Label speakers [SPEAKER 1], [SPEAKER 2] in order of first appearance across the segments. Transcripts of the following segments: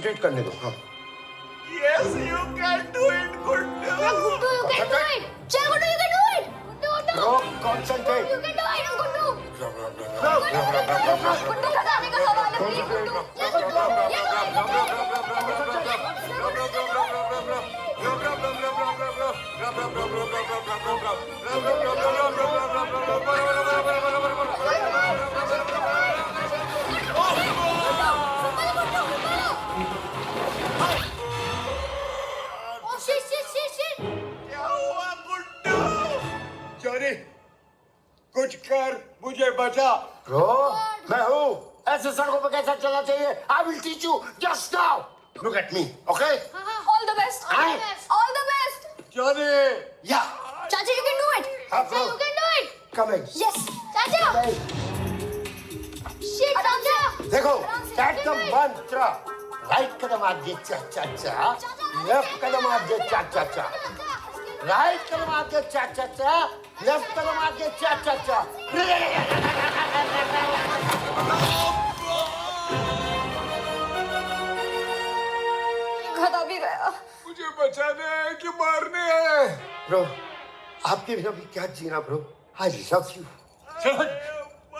[SPEAKER 1] Treat करने दो। हाँ
[SPEAKER 2] Yes, you can do it, Guddu.
[SPEAKER 3] Guddu, you can do it. Chal, Guddu, you can do it. Guddu.
[SPEAKER 1] Bro concentrate.
[SPEAKER 3] You can do it, Guddu. Guddu खजाने का सवाल है, please, Guddu. Yes, Guddu.
[SPEAKER 2] क्या हुआ, Guddu?
[SPEAKER 1] Johnny कुछ कर, मुझे बचा। ब्रो मैं हूँ, ऐसे सड़कों पे कैसा चलना चाहिए। I will teach you just now. Look at me, okay?
[SPEAKER 3] All the best. All the best.
[SPEAKER 1] Johnny या
[SPEAKER 3] Chacha, you can do it.
[SPEAKER 1] हाँ,
[SPEAKER 3] Chacha, you can do it.
[SPEAKER 1] come in.
[SPEAKER 3] Yes. Chacha. Shit, Chacha.
[SPEAKER 1] देखो that's the mantra. Right कदम आगे चा चा चा, left कदम आगे चा चा चा, राइट कदम आगे चा चा चा, लेफ्ट कदम आगे चा चा चा।
[SPEAKER 3] गधा भी गया।
[SPEAKER 1] मुझे बचाने है कि मारने है? ब्रो आपके बिना भी क्या जीना bro. I love you.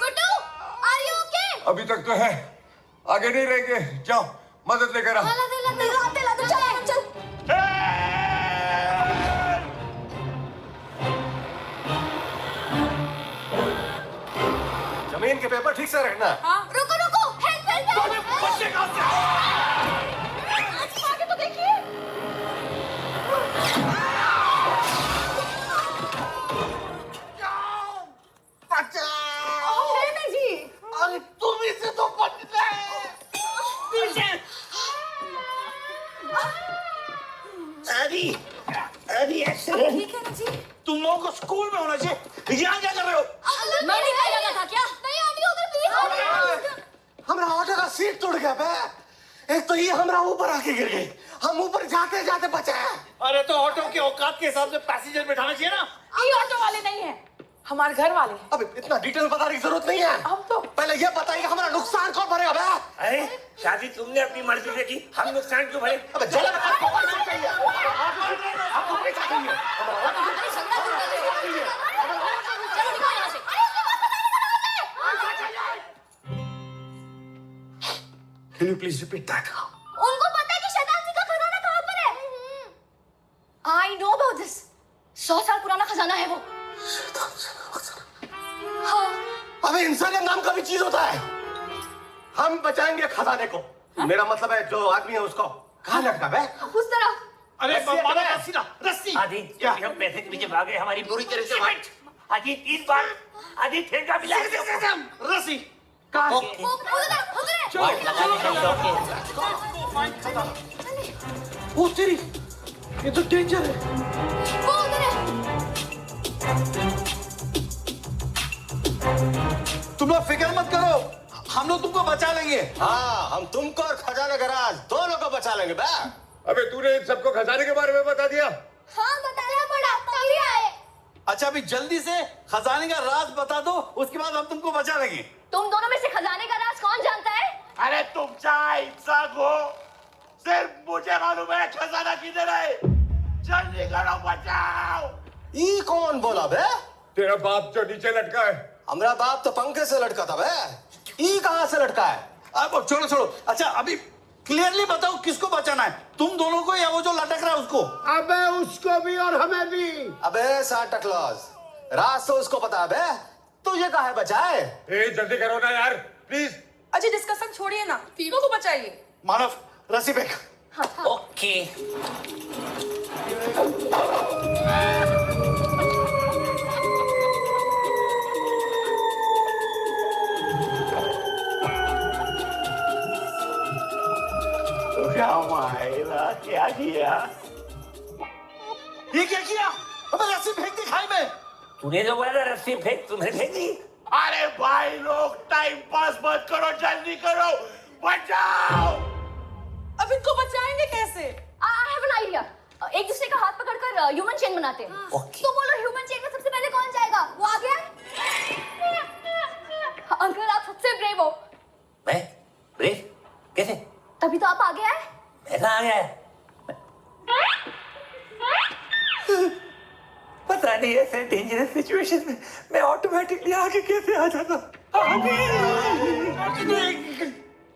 [SPEAKER 3] Guddu, are you okay?
[SPEAKER 1] अभी तक तो है, आगे नहीं रहेंगे। जाओ मदद लेकर आओ।
[SPEAKER 3] ला चल चल।
[SPEAKER 1] जमीन के पेपर ठीक से रखना।
[SPEAKER 3] हाँ रुको हेल्प
[SPEAKER 1] बच्चे कहाँ से?
[SPEAKER 3] आगे तो देखिए। जी
[SPEAKER 2] अरे तुम इसे तो बच गए। अरे ऐसे
[SPEAKER 3] ठीक है ना जी।
[SPEAKER 2] तुम लोगों को स्कूल में होना चाहिए। यहाँ क्या कर रहे हो?
[SPEAKER 3] मैं दिखाई लगा था क्या? नहीं आंटी उधर प्लीज।
[SPEAKER 4] हमरा ऑटो का सीट टूट गया बे। एक तो ये हमरा ऊपर आके गिर गई, हम ऊपर जाते जाते बचे।
[SPEAKER 2] अरे तो ऑटो के औकात के हिसाब से पैसेंजर बैठाना चाहिए ना।
[SPEAKER 5] ये ऑटो वाले नहीं है, हमारे घर वाले हैं।
[SPEAKER 4] अब इतना डिटेल बताने की जरूरत नहीं है।
[SPEAKER 5] हम तो
[SPEAKER 4] पहले ये बताइए हमारा नुकसान कौन भरेगा बे?
[SPEAKER 6] अरे शादी तुमने अपनी मर्जी से की, हम नुकसान क्यों भरे?
[SPEAKER 4] अबे जला बता कौन सा चाहिए? आपको पैसा चाहिए?
[SPEAKER 1] Can you please repeat that?
[SPEAKER 3] उनको पता है कि शैतान जी का खजाना कहाँ पर है? I know about this. 100 साल पुराना खजाना है वो। हाँ।
[SPEAKER 4] अबे इंसानियत नाम का भी चीज होता है। हम बचाएंगे खजाने को। मेरा मतलब है जो आदमी है उसको। कहाँ लटका बे?
[SPEAKER 3] उस तरफ।
[SPEAKER 2] अरे माना रस्सी ना, रस्सी।
[SPEAKER 6] आदि हम पैसे के पीछे भागे, हमारी बुरी तरह से हट। आदि 3 बार आदि ठेका मिला।
[SPEAKER 2] रस्सी।
[SPEAKER 4] कहाँ?
[SPEAKER 3] उधर
[SPEAKER 4] वो तेरी, ये तो डेंजर है।
[SPEAKER 3] वो उधर है।
[SPEAKER 2] तुम लोग फिक्र मत करो, हम लोग तुमको बचा लेंगे।
[SPEAKER 4] हाँ, हम तुमको और खजाना का राज दोनों को बचा लेंगे बे।
[SPEAKER 1] अबे तूने इन सबको खजाने के बारे में बता दिया?
[SPEAKER 3] हाँ बताना पड़ा तभी आए।
[SPEAKER 2] अच्छा अभी जल्दी से खजाने का राज बता दो, उसके बाद हम तुमको बचा लेंगे।
[SPEAKER 3] तुम दोनों में से खजाने का राज कौन जानता है?
[SPEAKER 2] अरे तुम चाहे इंसान हो, सिर्फ मुझे मालूम है खजाना किधर है। जल्दी करो, बचाओ।
[SPEAKER 4] ये कौन बोला बे?
[SPEAKER 1] तेरा बाप जो नीचे लटका है।
[SPEAKER 4] हमारा बाप तो पंखे से लटका था बे। ये कहाँ से लटका है?
[SPEAKER 2] अब छोड़ो। अच्छा अभी क्लियरली बताओ किसको बचाना है, तुम दोनों को या वो जो लटक रहा है उसको?
[SPEAKER 1] अबे उसको भी और हमें भी।
[SPEAKER 4] अबे सांता क्लॉज, राज तो उसको पता है बे, तुझे कहाँ है बचाए?
[SPEAKER 1] ए जल्दी करो ना यार प्लीज।
[SPEAKER 5] अजय डिस्कशन छोड़िए ना, तीनों को बचाइए।
[SPEAKER 2] मानव रस्सी फेंक।
[SPEAKER 6] ओके।
[SPEAKER 2] क्या किया? ये क्या किया? अबे रस्सी फेंक दी खाई में।
[SPEAKER 6] तूने जो बोला था रस्सी फेंक, तुमने फेंक दी।
[SPEAKER 2] अरे भाई लोग टाइम पास मत करो, जल्दी करो, बचाओ।
[SPEAKER 5] अब इनको बचाएंगे कैसे?
[SPEAKER 3] I have an idea. एक दूसरे का हाथ पकड़कर ह्यूमन चेन बनाते हैं।
[SPEAKER 6] Okay.
[SPEAKER 3] तो बोलो ह्यूमन चेन में सबसे पहले कौन जाएगा? वो आ गया? अंकल आप सबसे ब्रेव हो।
[SPEAKER 6] मैं ब्रेव कैसे?
[SPEAKER 3] तभी तो आप आगे आए।
[SPEAKER 6] मैं कहाँ गया? पता नहीं ऐसे डेंजरस सिचुएशन में मैं ऑटोमेटिकली आगे कैसे आ जाता।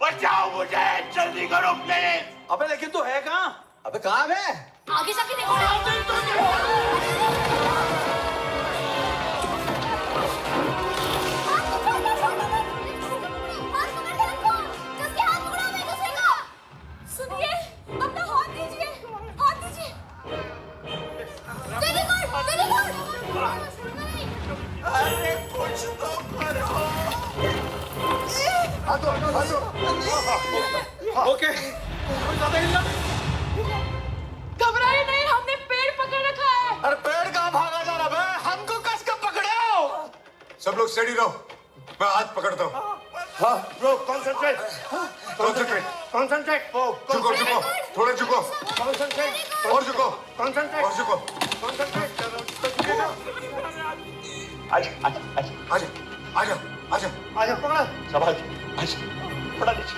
[SPEAKER 2] बचाओ मुझे, जल्दी करो प्लीज।
[SPEAKER 4] अबे लेकिन तू है कहाँ? अबे कहाँ है?
[SPEAKER 3] आगे जाके देखो। सुनिए, अपना हाथ दीजिए, हाथ दीजिए। Very good, very good.
[SPEAKER 2] अरे कुछ तो करो।
[SPEAKER 4] ओके।
[SPEAKER 5] घबराइए नहीं, हमने पेड़ पकड़ रखा है।
[SPEAKER 4] अरे पेड़ कहाँ भागा जा रहा है? हमको कस कर पकड़े हो।
[SPEAKER 7] सब लोग स्टेडी रहो, मैं हाथ पकड़ता हूँ।
[SPEAKER 1] हाँ ब्रो, कंसंट्रेट
[SPEAKER 7] कॉन्सेंट्रेट।
[SPEAKER 1] कंसंट्रेट
[SPEAKER 7] झुको झुको, थोड़ा झुको,
[SPEAKER 1] कंसंट्रेट
[SPEAKER 7] और झुको,
[SPEAKER 1] कंसंट्रेट
[SPEAKER 7] और झुको।
[SPEAKER 1] कंसंट्रेट।
[SPEAKER 2] आजा आजा आजा
[SPEAKER 7] आजा आजा आजा।
[SPEAKER 1] आजा पकड़ा।
[SPEAKER 2] संभाल के, आजा पड़ा नीचे।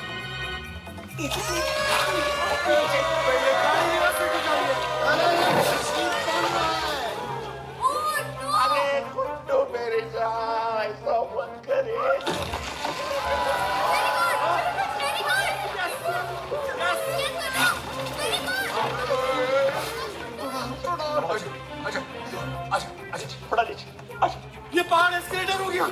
[SPEAKER 2] अरे गुड्डू मेरी जान, ऐसा मत करे।
[SPEAKER 7] आजा आजा आजा आजा।
[SPEAKER 2] पड़ा नीचे, आजा।
[SPEAKER 4] ये पहाड़ एस्केलेटर हो गया।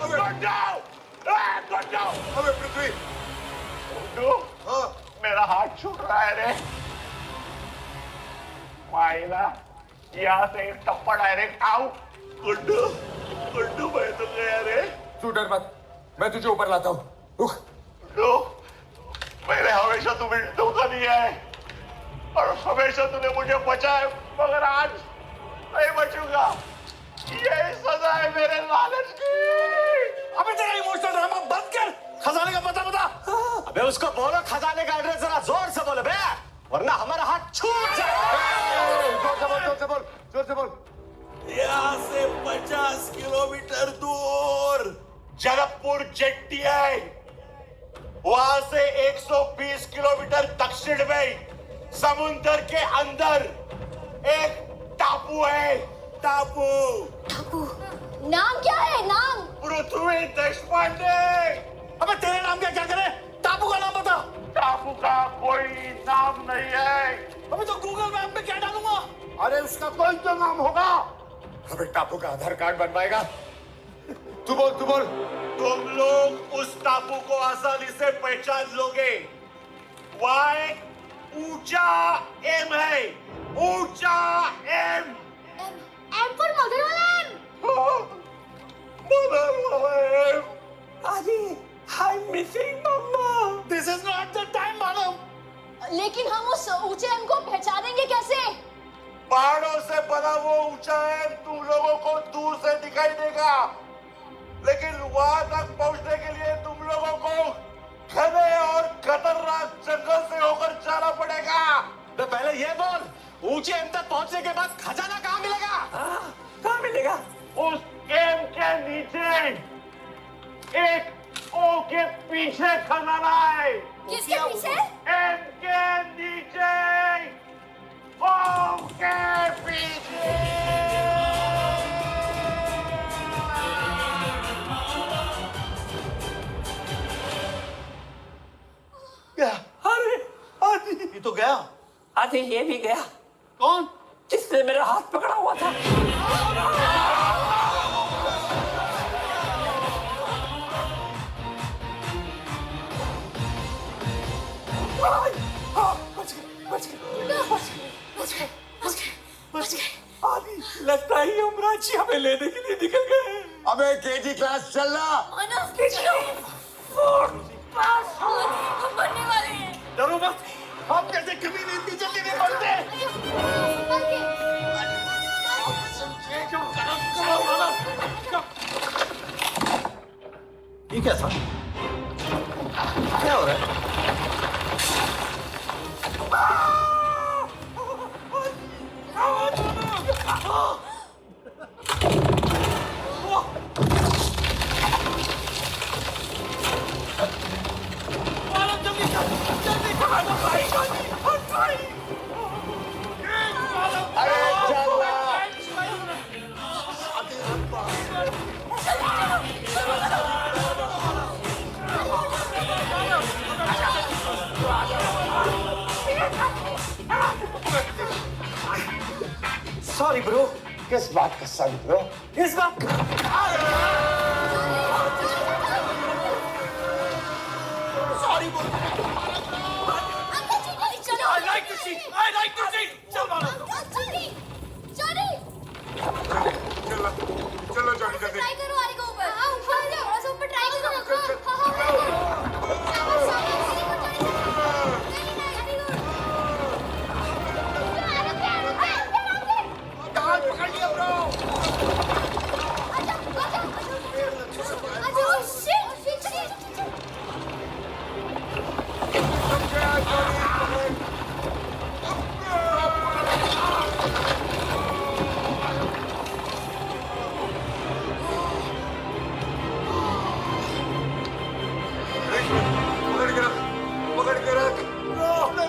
[SPEAKER 2] गुड्डू,
[SPEAKER 7] अबे पृथ्वी।
[SPEAKER 2] गुड्डू,
[SPEAKER 7] हाँ
[SPEAKER 2] मेरा हाथ छूट रहा है रे। माइला, यहाँ से एक टप्पा डायरेक्ट आऊं। गुड्डू, गुड्डू मैं तो गया रे।
[SPEAKER 7] तू डर मत, मैं तुझे ऊपर लाता हूँ।
[SPEAKER 2] गुड्डू, मैंने हमेशा तुम्हें धोखा दिया है और हमेशा तूने मुझे बचाया, मगर आज नहीं बचूंगा। यही सजा है मेरे लालच की।
[SPEAKER 4] अबे तेरा इमोशनल ड्रामा बंद कर। खजाने का पता बता। अबे उसको बोलो खजाने का एड्रेस जरा जोर से बोले बे, वरना हमारा हाथ छूट जाए।
[SPEAKER 7] जोर से बोल, जोर से बोल, जोर से बोल।
[SPEAKER 2] यहाँ से 50 किलोमीटर दूर जगतपुर जेट्टी है। वहां से 120 किलोमीटर दक्षिण में समुद्र के अंदर एक टापू है। टापू।
[SPEAKER 3] टापू। नाम क्या है? नाम?
[SPEAKER 2] पृथ्वी देशपांडे।
[SPEAKER 4] अबे तेरे नाम क्या करे? टापू का नाम बता।
[SPEAKER 2] टापू का कोई नाम नहीं है।
[SPEAKER 4] अबे तो गूगल मैप में क्या डालूंगा?
[SPEAKER 1] अरे उसका कोई तो नाम होगा।
[SPEAKER 7] अबे टापू का आधार कार्ड बनवाएगा। तू बोल, तू बोल।
[SPEAKER 2] तुम लोग उस टापू को आसानी से पहचान लोगे। वहां एक ऊंचा एम है, ऊंचा एम।
[SPEAKER 3] एम फॉर मदर वाला एम।
[SPEAKER 2] मदर वाला एम।
[SPEAKER 6] अरे I'm missing mamma.
[SPEAKER 4] This is not the time, मालूम।
[SPEAKER 3] लेकिन हम उस ऊंचे एम को पहचानेंगे कैसे?
[SPEAKER 2] पहाड़ों से बना वो ऊंचा एम तुम लोगों को दूर से दिखाई देगा, लेकिन वहां तक पहुंचने के लिए तुम लोगों को घने और खतरनाक जंगल से होकर जाना पड़ेगा।
[SPEAKER 4] तो पहले ये बोल, ऊंचे एम तक पहुंचने के बाद खजाना कहाँ मिलेगा?
[SPEAKER 6] कहाँ मिलेगा?
[SPEAKER 2] उस एम के नीचे एक ओ के पीछे खजाना है।
[SPEAKER 3] किसके पीछे?
[SPEAKER 2] एम के नीचे ओ के पीछे।
[SPEAKER 6] अरे आदि,
[SPEAKER 4] ये तो गया।
[SPEAKER 6] आदि ये भी गया।
[SPEAKER 4] कौन?
[SPEAKER 6] जिसने मेरा हाथ पकड़ा हुआ था। आदि लगता है यमराज जी हमें लेने के लिए निकल गए।
[SPEAKER 7] अबे केजी क्लास चल रहा।
[SPEAKER 3] हम बनने वाले हैं।
[SPEAKER 2] डरो मत, हम कैसे कभी नींद जल्दी नहीं पड़ते।
[SPEAKER 4] ये क्या था? क्या हो रहा है? Sorry bro.
[SPEAKER 1] किस बात का सॉरी ब्रो?
[SPEAKER 4] इस बात
[SPEAKER 1] सॉरी बोल।
[SPEAKER 3] चलो
[SPEAKER 6] I like to see. I like to see. चल मारो।
[SPEAKER 3] जॉनी जॉनी
[SPEAKER 7] चलो चलो जॉनी जल्दी।
[SPEAKER 3] ट्राई करो आने को ऊपर। हाँ ऊपर आ जाओ। थोड़ा सा ऊपर ट्राई करो। हाँ
[SPEAKER 1] डाल पकड़ लिया ब्रो।
[SPEAKER 7] पकड़ के रख।
[SPEAKER 1] ब्रो नहीं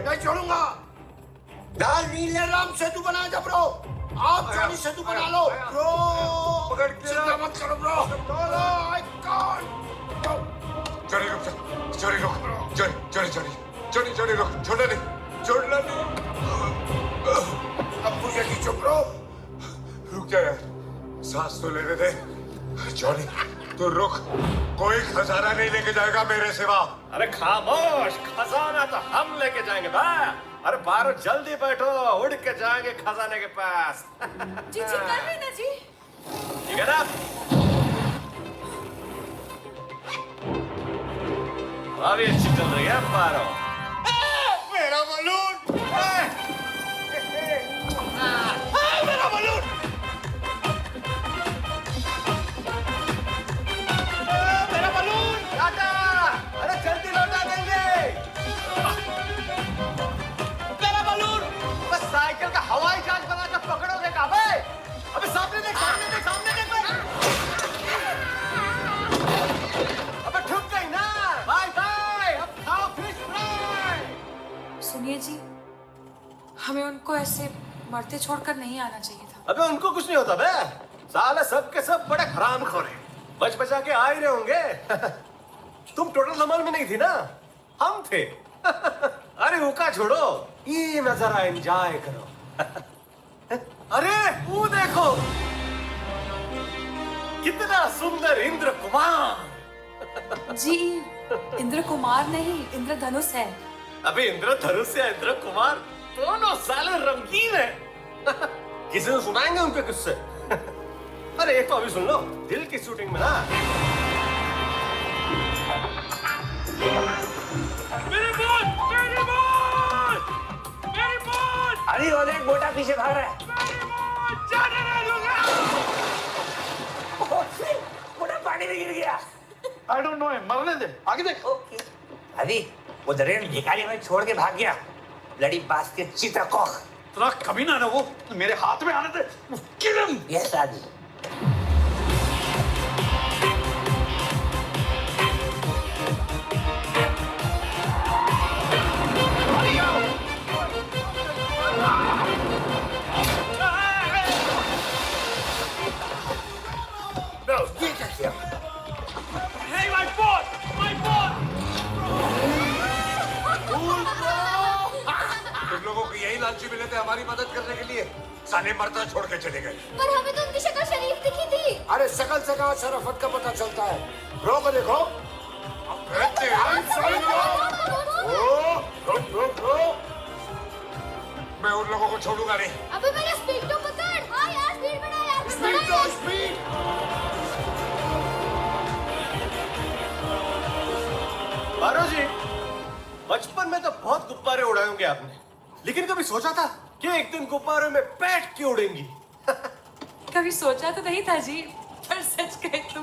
[SPEAKER 1] नहीं छोड़ूंगा। डाल नीले राम सेतु बना जा ब्रो। आप जॉनी सेतु बना लो ब्रो।
[SPEAKER 7] पकड़ के
[SPEAKER 1] चिंता मत करो ब्रो। बोलो आई कॉन्ट।
[SPEAKER 7] जॉनी रुक जा। जॉनी रुक। जॉनी रुक। छोड़ना नहीं।
[SPEAKER 1] अब मुझे खींचो ब्रो।
[SPEAKER 7] रुक जा यार, सांस तो लेने दे। जॉनी तू रुक, कोई खजाना नहीं लेके जाएगा मेरे सिवा।
[SPEAKER 4] अरे खामोश, खजाना तो हम लेके जाएंगे बा। अरे बारो जल्दी बैठो, उड़ के जाएंगे खजाने के पास।
[SPEAKER 5] जी जी कर लेना जी।
[SPEAKER 4] ठीक है ना? अभी अच्छी चल रही है बारो। मेरा बलून। मेरा बलून। मेरा बलून। टाटा। अरे जल्दी लौटा देंगे। मेरा बलून। बस साइकिल का हवाई जहाज बनाकर पकड़ोगे कहाँ बे? अबे सामने देख। अबे ठुक गई ना। Bye bye. अब खाओ फिश फ्राई।
[SPEAKER 5] सुनिए जी, हमें उनको ऐसे मरते छोड़कर नहीं आना चाहिए था।
[SPEAKER 4] अबे उनको कुछ नहीं होता बे। साले सब के सब बड़े हरामखोर हैं। बच बचा के आ ही रहे होंगे। तुम टोटल धमाल में नहीं थी ना, हम थे। अरे उका छोड़ो, ये नजारा एंजॉय करो। अरे वो देखो, कितना सुंदर इंद्र कुमार।
[SPEAKER 5] जी इंद्र कुमार नहीं, इंद्रधनुष है।
[SPEAKER 4] अबे इंद्र धनुष या इंद्र कुमार दोनों साले रंगीन है। किसी ने सुनाएंगे उनके किस्से। अरे एक तो अभी सुन लो, दिल की शूटिंग में ना
[SPEAKER 6] मेरी बॉल! मेरी बॉल! मेरी बॉल! अरे वो देख मोटा पीछे भाग रहा है। मेरी बॉल! जाने नहीं दूंगा। मोटा पानी में गिर गया।
[SPEAKER 2] I don't know him. मरने दे, आगे देख।
[SPEAKER 6] अभी वो दरिया में भिखारी में छोड़ के भाग गया। लड़ी बास के चीता कोख।
[SPEAKER 2] तेरा कभी ना वो मेरे हाथ में आने दे। Kill him.
[SPEAKER 6] यस आदि।
[SPEAKER 1] ये क्या किया?
[SPEAKER 6] Hey, my ball! My ball!
[SPEAKER 7] तुम लोगों को यही लालची मिले थे हमारी मदद करने के लिए। साले मरता छोड़ के चले गए।
[SPEAKER 3] पर हमें तो उनकी शक्ल शरीफ दिखी थी।
[SPEAKER 1] अरे शकल से कहाँ शराफत का पता चलता है? ब्रो को देखो।
[SPEAKER 7] मैं उन लोगों को छोड़ूंगा नहीं।
[SPEAKER 3] अबे मेरा स्पीड तो पकड़। हाँ यार स्पीड बढ़ा यार।
[SPEAKER 1] स्पीड दो स्पीड।
[SPEAKER 4] बारो जी, बचपन में तो बहुत गुब्बारे उड़ाए होंगे आपने, लेकिन कभी सोचा था कि एक दिन गुब्बारों में बैठ के उड़ेंगी?
[SPEAKER 5] कभी सोचा तो नहीं था जी, पर सच कहे तो